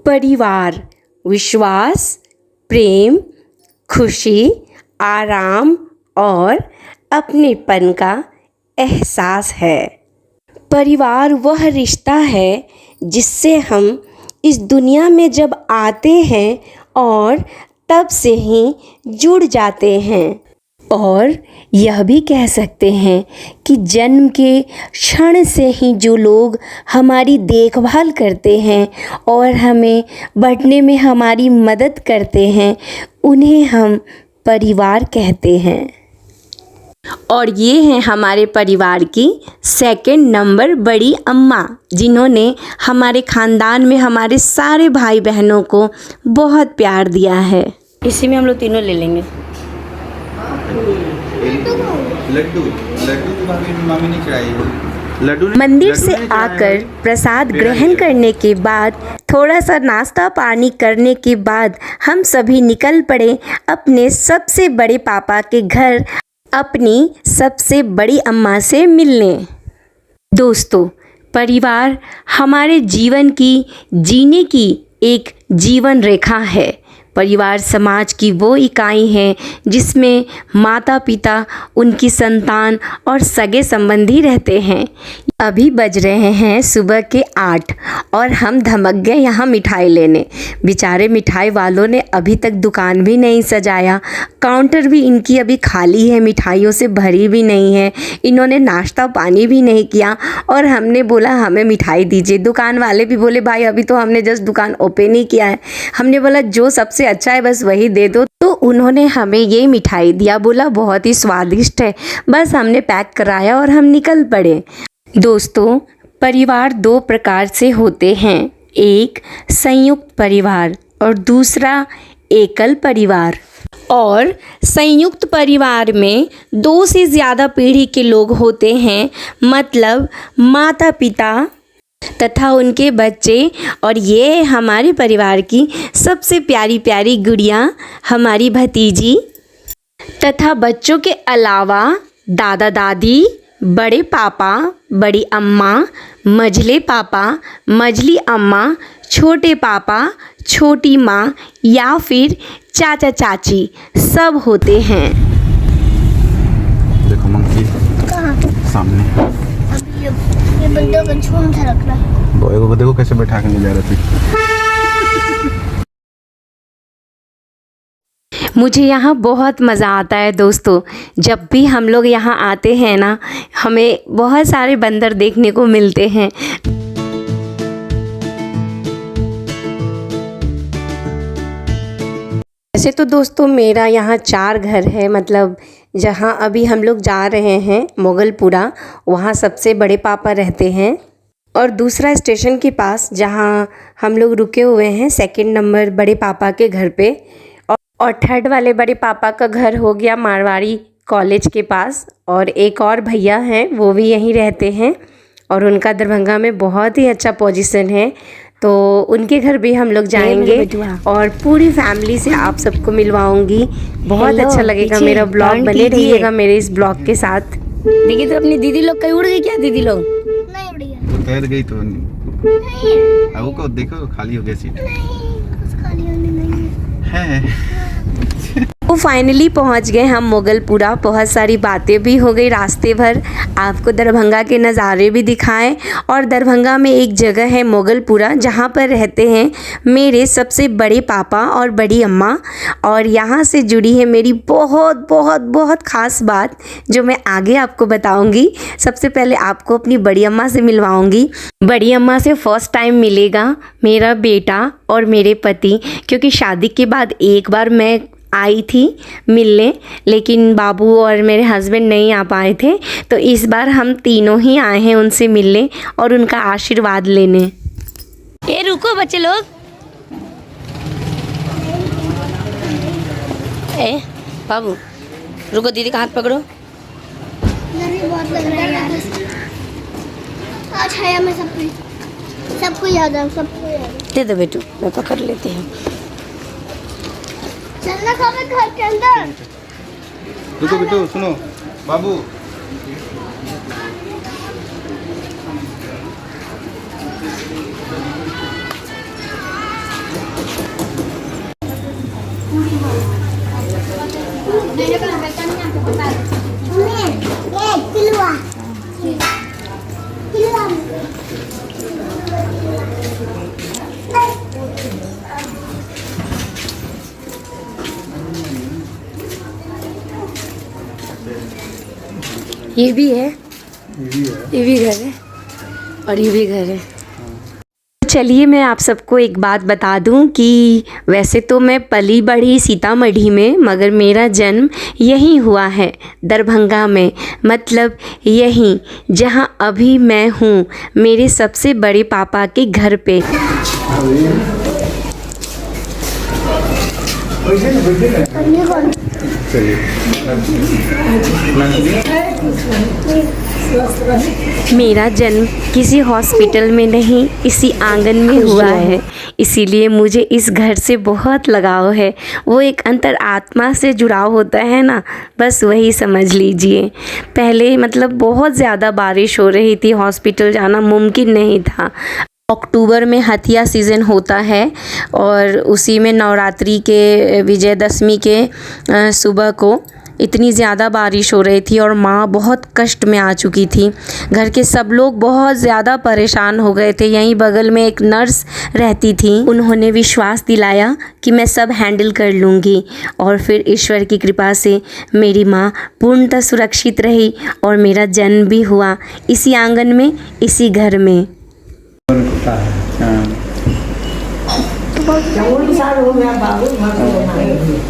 परिवार विश्वास, प्रेम, खुशी, आराम और अपनेपन का एहसास है। परिवार वह रिश्ता है जिससे हम इस दुनिया में जब आते हैं और तब से ही जुड़ जाते हैं और यह भी कह सकते हैं कि जन्म के क्षण से ही जो लोग हमारी देखभाल करते हैं और हमें बढ़ने में हमारी मदद करते हैं उन्हें हम परिवार कहते हैं। और ये हैं हमारे परिवार की सेकंड नंबर बड़ी अम्मा, जिन्होंने हमारे ख़ानदान में हमारे सारे भाई बहनों को बहुत प्यार दिया है। इसी में हम लोग तीनों ले लेंगे। लड्डू तो मामी ने चढ़ाई है। मंदिर से आकर प्रसाद ग्रहण करने के बाद थोड़ा सा नाश्ता पानी करने के बाद हम सभी निकल पड़े अपने सबसे बड़े पापा के घर अपनी सबसे बड़ी अम्मा से मिलने। दोस्तों, परिवार हमारे जीवन की जीने की एक जीवन रेखा है। परिवार समाज की वो इकाई है जिसमें माता पिता, उनकी संतान और सगे संबंधी रहते हैं। अभी बज रहे हैं सुबह के 8 और हम धमक गए यहाँ मिठाई लेने। बेचारे मिठाई वालों ने अभी तक दुकान भी नहीं सजाया, काउंटर भी इनकी अभी खाली है, मिठाइयों से भरी भी नहीं है। इन्होंने नाश्ता पानी भी नहीं किया और हमने बोला हमें मिठाई दीजिए। दुकान वाले भी बोले भाई अभी तो हमने जस्ट दुकान ओपन ही किया है। हमने बोला जो सबसे अच्छा है बस वही दे दो। तो उन्होंने हमें ये मिठाई दिया, बोला बहुत ही स्वादिष्ट है। बस हमने पैक कराया और हम निकल पड़े। दोस्तों, परिवार दो प्रकार से होते हैं, एक संयुक्त परिवार और दूसरा एकल परिवार। और संयुक्त परिवार में 2 से ज़्यादा पीढ़ी के लोग होते हैं, मतलब माता पिता तथा उनके बच्चे। और ये है हमारे परिवार की सबसे प्यारी प्यारी गुड़िया, हमारी भतीजी, तथा बच्चों के अलावा दादा दादी, बड़े पापा, बड़ी अम्मा, मझले पापा, मझली अम्मा, छोटे पापा, छोटी माँ या फिर चाचा चाची सब होते हैं। देखो मंकी कहाँ? सामने ये बंदों का झुंड रख रहा है। बॉय को देखो कैसे बैठा के ले जा रहे थे। मुझे यहाँ बहुत मज़ा आता है दोस्तों। जब भी हम लोग यहाँ आते हैं ना, हमें बहुत सारे बंदर देखने को मिलते हैं। वैसे तो दोस्तों मेरा यहाँ 4 घर है, मतलब जहाँ अभी हम लोग जा रहे हैं मोगलपुरा, वहाँ सबसे बड़े पापा रहते हैं। और दूसरा स्टेशन के पास जहाँ हम लोग रुके हुए हैं सेकंड नंबर बड़े पापा के घर पे। और थर्ड वाले बड़े पापा का घर हो गया मारवाड़ी कॉलेज के पास। और एक और भैया हैं वो भी यहीं रहते हैं और उनका दरभंगा में बहुत ही अच्छा पोजीशन है, तो उनके घर भी हम लोग जाएंगे और पूरी फैमिली से आप सबको मिलवाऊंगी। बहुत अच्छा लगेगा। मेरा ब्लॉग बने रहिएगा मेरे इस ब्लॉग के साथ। देखिए तो अपनी दीदी लोग कहीं उड़ गई क्या? दीदी लोग नहीं उड़ी है। तैर गई तो नहीं है। को देखो खाली हो गया सीट। नहीं, कुछ खाली होने नहीं है। तो फाइनली पहुंच गए हम मोगलपुरा। बहुत सारी बातें भी हो गई रास्ते भर, आपको दरभंगा के नज़ारे भी दिखाएं। और दरभंगा में एक जगह है मोगलपुरा जहां पर रहते हैं मेरे सबसे बड़े पापा और बड़ी अम्मा। और यहां से जुड़ी है मेरी बहुत बहुत बहुत ख़ास बात जो मैं आगे आपको बताऊंगी। सबसे पहले आपको अपनी बड़ी अम्मा से मिलवाऊंगी। बड़ी अम्मा से फर्स्ट टाइम मिलेगा मेरा बेटा और मेरे पति, क्योंकि शादी के बाद एक बार मैं आई थी मिलने, लेकिन बाबू और मेरे हस्बैंड नहीं आ पाए थे, तो इस बार हम तीनों ही आए हैं उनसे मिलने और उनका आशीर्वाद लेने। ए रुको बच्चे लोग, ए बाबू रुको, दीदी का हाथ पकड़ो। गर्मी बहुत लग रहा है यार। आज छाया में सबको याद है, सबको याद है। दे दो बेटू, मैं पकड़ लेती हूँ। चलना खावे घर के अंदर। रुको बेटू, सुनो बाबू। ये भी है, ये भी घर है और ये भी घर है। चलिए मैं आप सबको एक बात बता दूं कि वैसे तो मैं पली बढ़ी सीतामढ़ी में, मगर मेरा जन्म यहीं हुआ है, दरभंगा में। मतलब यहीं जहां अभी मैं हूं, मेरे सबसे बड़े पापा के घर पे। मेरा जन्म किसी हॉस्पिटल में नहीं, इसी आंगन में हुआ है, इसीलिए मुझे इस घर से बहुत लगाव है। वो एक अंतर आत्मा से जुड़ाव होता है ना, बस वही समझ लीजिए। पहले मतलब बहुत ज़्यादा बारिश हो रही थी, हॉस्पिटल जाना मुमकिन नहीं था। अक्टूबर में हथिया सीज़न होता है और उसी में नवरात्रि के विजयदशमी के सुबह को इतनी ज़्यादा बारिश हो रही थी और माँ बहुत कष्ट में आ चुकी थी। घर के सब लोग बहुत ज़्यादा परेशान हो गए थे। यहीं बगल में एक नर्स रहती थी, उन्होंने विश्वास दिलाया कि मैं सब हैंडल कर लूँगी और फिर ईश्वर की कृपा से मेरी माँ पूर्णतः सुरक्षित रही और मेरा जन्म भी हुआ इसी आंगन में, इसी घर में।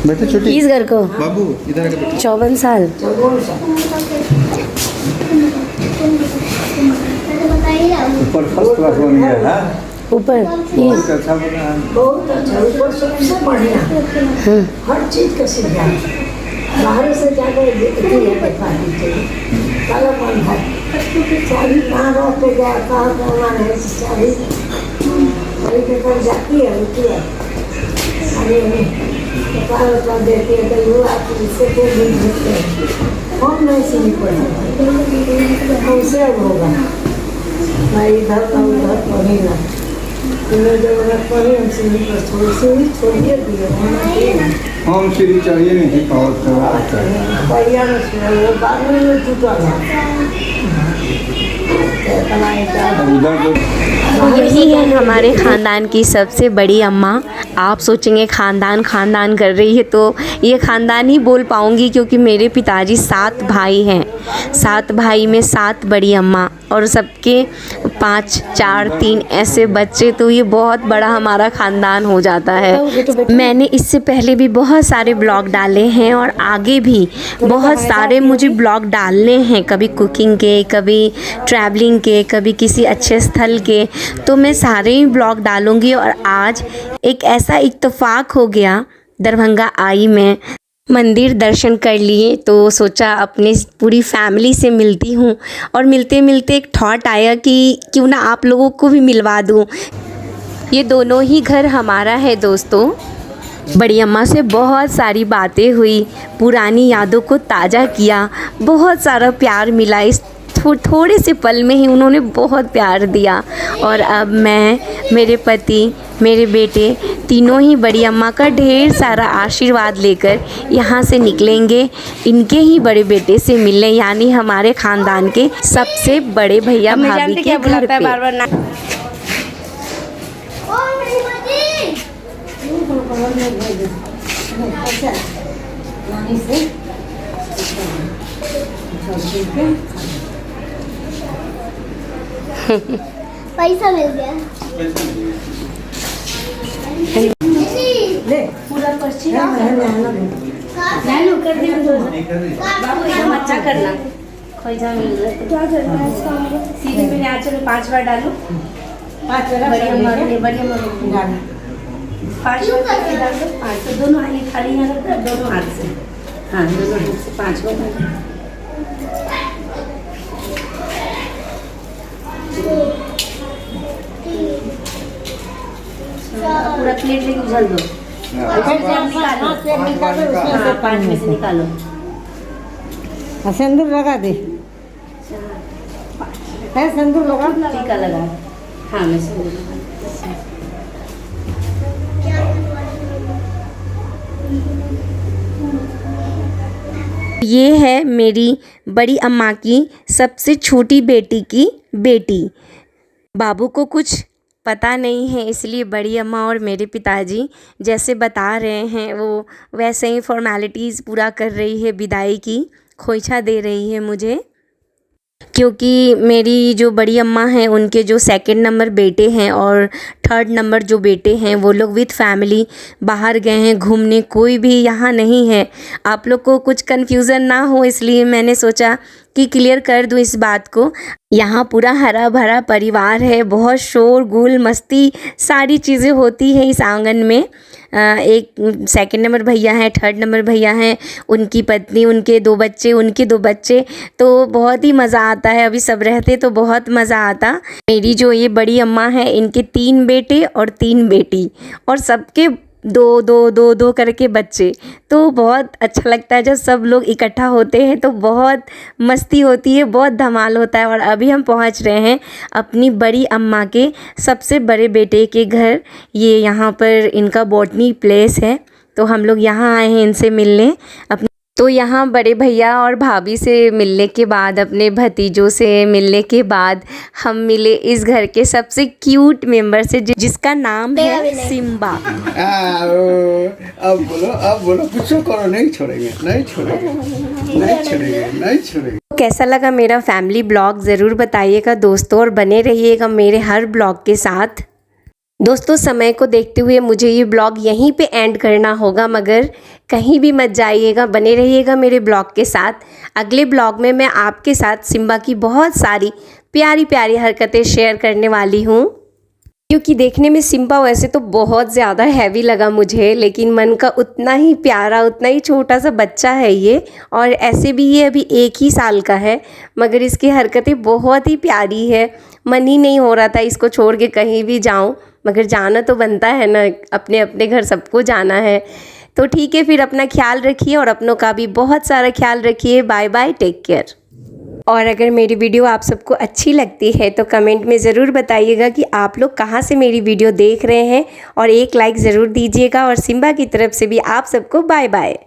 बेटा छोटी इस घर को बाबू इधर आके बैठो। 54 साल। ऊपर फर्स्ट क्लास बन गया है। ऊपर ये बहुत अच्छा बना है। बहुत अच्छा, ऊपर सबसे बढ़िया हर चीज का सुविधा। बाहर से जाकर देखा दीजिए काला पान है, चाबी कहाँ रख के गया, कहाँ करना है, चाबी के पर जाती है, रुकी है, अरे कपड़ा देती है, तो वो आप इससे कोई भी भेजते हैं, हम नहीं सीनी पड़ता, हमसे अब होगा, मैं इधर का उधर पढ़ी ना, तुम्हें जब उधर पढ़ी हम सीनी पर सीनी छोड़िए दिए, हम सीढ़ी चढ़िए नहीं पावर बढ़िया में वो बाद में टूटा था। यही है हमारे ख़ानदान की सबसे बड़ी अम्मा। आप सोचेंगे ख़ानदान ख़ानदान कर रही है, तो ये ख़ानदान ही बोल पाऊँगी क्योंकि मेरे पिताजी 7 भाई हैं। 7 भाई में 7 बड़ी अम्मा और सबके 5, 4, 3 ऐसे बच्चे, तो ये बहुत बड़ा हमारा ख़ानदान हो जाता है। मैंने इससे पहले भी बहुत सारे ब्लॉग डाले हैं और आगे भी बहुत सारे मुझे ब्लॉग डालने हैं, कभी कुकिंग के, कभी ट्रैवलिंग के, कभी किसी अच्छे स्थल के, तो मैं सारे ही ब्लॉग डालूँगी। और आज एक ऐसा इत्तेफाक हो गया, दरभंगा आई मैं, मंदिर दर्शन कर लिए तो सोचा अपने पूरी फैमिली से मिलती हूँ और मिलते मिलते एक थॉट आया कि क्यों ना आप लोगों को भी मिलवा दूँ। ये दोनों ही घर हमारा है दोस्तों। बड़ी अम्मा से बहुत सारी बातें हुई, पुरानी यादों को ताज़ा किया, बहुत सारा प्यार मिला। इस थोड़े से पल में ही उन्होंने बहुत प्यार दिया और अब मैं, मेरे पति, मेरे बेटे तीनों ही बड़ी अम्मा का ढेर सारा आशीर्वाद लेकर यहाँ से निकलेंगे इनके ही बड़े बेटे से मिलने, यानी हमारे ख़ानदान के सबसे बड़े भैया भाभी के घर पे। पैसा मिल गया। ले पूरा पर्ची ना चालू कर दे बाबू एकदम अच्छा करना, खोजा मिल रहा है। क्या करना है इसका? सीधे मैंने आंचल में 5 बार डालो, 5 बड़ी अम्मा ने, बड़ी अम्मा ने डाल 5 बार करके डाल दो। 5 तो दोनों हाथ खाली यहाँ रखकर दोनों हाथ से, हाँ दोनों हाथ से 5 बार डालो। पूरा प्लेट लेके उछल दो, निकालो, हाँ 5 में से निकालो। सिंदूर लगा दे, है सिंदूर लगा, टीका लगा, हाँ मैं सिंदूर लगा। ये है मेरी बड़ी अम्मा की सबसे छोटी बेटी की बेटी। बाबू को कुछ पता नहीं है, इसलिए बड़ी अम्मा और मेरे पिताजी जैसे बता रहे हैं वो वैसे ही फॉर्मेलिटीज़ पूरा कर रही है, विदाई की खोइछा दे रही है मुझे। क्योंकि मेरी जो बड़ी अम्मा हैं उनके जो सेकंड नंबर बेटे हैं और थर्ड नंबर जो बेटे हैं वो लोग विद फैमिली बाहर गए हैं घूमने, कोई भी यहाँ नहीं है। आप लोग को कुछ कन्फ्यूज़न ना हो इसलिए मैंने सोचा कि क्लियर कर दूँ इस बात को। यहाँ पूरा हरा भरा परिवार है, बहुत शोर गुल मस्ती सारी चीज़ें होती हैं इस आंगन में। एक सेकंड नंबर भैया हैं, थर्ड नंबर भैया हैं, उनकी पत्नी, उनके 2 बच्चे, उनके 2 बच्चे, तो बहुत ही मज़ा आता है। अभी सब रहते तो बहुत मज़ा आता। मेरी जो ये बड़ी अम्मा है इनके 3 बेटे और 3 बेटी और सबके 2 करके बच्चे, तो बहुत अच्छा लगता है जब सब लोग इकट्ठा होते हैं तो बहुत मस्ती होती है, बहुत धमाल होता है। और अभी हम पहुंच रहे हैं अपनी बड़ी अम्मा के सबसे बड़े बेटे के घर। ये यहाँ पर इनका बॉटनी प्लेस है, तो हम लोग यहाँ आए हैं इनसे मिलने अपने। तो यहाँ बड़े भैया और भाभी से मिलने के बाद, अपने भतीजों से मिलने के बाद हम मिले इस घर के सबसे क्यूट मेंबर से जिसका नाम है सिम्बा। अब बोलो कुछ करो, नहीं छोड़ेंगे, नहीं छोड़ेंगे, नहीं छोड़ेंगे, नहीं छोड़ेंगे। कैसा लगा मेरा फैमिली ब्लॉग ज़रूर बताइएगा दोस्तों, और बने रहिएगा मेरे हर ब्लॉग के साथ। दोस्तों समय को देखते हुए मुझे ये ब्लॉग यहीं पे एंड करना होगा, मगर कहीं भी मत जाइएगा, बने रहिएगा मेरे ब्लॉग के साथ। अगले ब्लॉग में मैं आपके साथ सिम्बा की बहुत सारी प्यारी प्यारी हरकतें शेयर करने वाली हूँ। क्योंकि देखने में सिम्बा वैसे तो बहुत ज़्यादा हैवी लगा मुझे, लेकिन मन का उतना ही प्यारा, उतना ही छोटा सा बच्चा है ये। और ऐसे भी ये अभी 1 ही साल का है, मगर इसकी हरकतें बहुत ही प्यारी है। मन ही नहीं हो रहा था इसको छोड़ के कहीं भी जाऊँ, मगर जाना तो बनता है ना, अपने अपने घर सबको जाना है। तो ठीक है, फिर अपना ख्याल रखिए और अपनों का भी बहुत सारा ख्याल रखिए। Bye bye, take care. और अगर मेरी वीडियो आप सबको अच्छी लगती है तो कमेंट में ज़रूर बताइएगा कि आप लोग कहाँ से मेरी वीडियो देख रहे हैं, और एक लाइक ज़रूर दीजिएगा। और सिम्बा की तरफ से भी आप सबको बाय बाय।